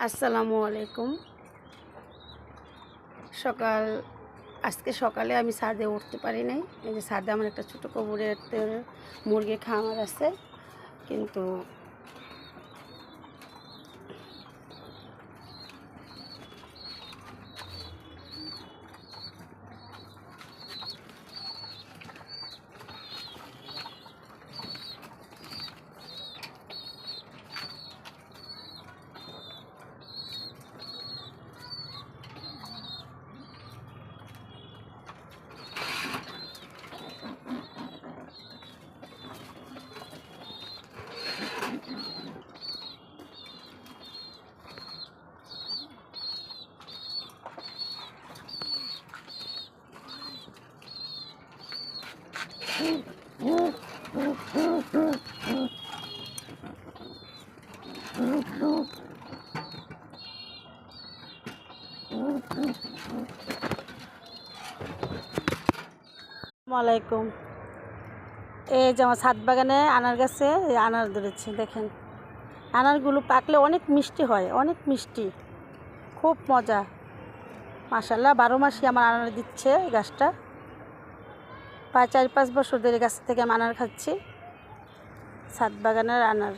আসসালামু আলাইকুম। আজকে সকালে আমি ছাদে উঠতে পারি নাই। এই যে ছাদে আমার একটা ছোটো কবুতরের মুরগির খামার আছে, কিন্তু আলাইকুম। এই যে আমার ছাদ বাগানে আনার গাছে আনার ধরেছে, দেখেন আনারগুলো পাকলে অনেক মিষ্টি হয়, অনেক মিষ্টি, খুব মজা। মাশাআল্লাহ 12 মাসই আমার আনার দিচ্ছে গাছটা। প্রায় 4-5 বছর ধরে গাছ থেকে আমি আনার খাচ্ছি, ছাদ বাগানের আনার।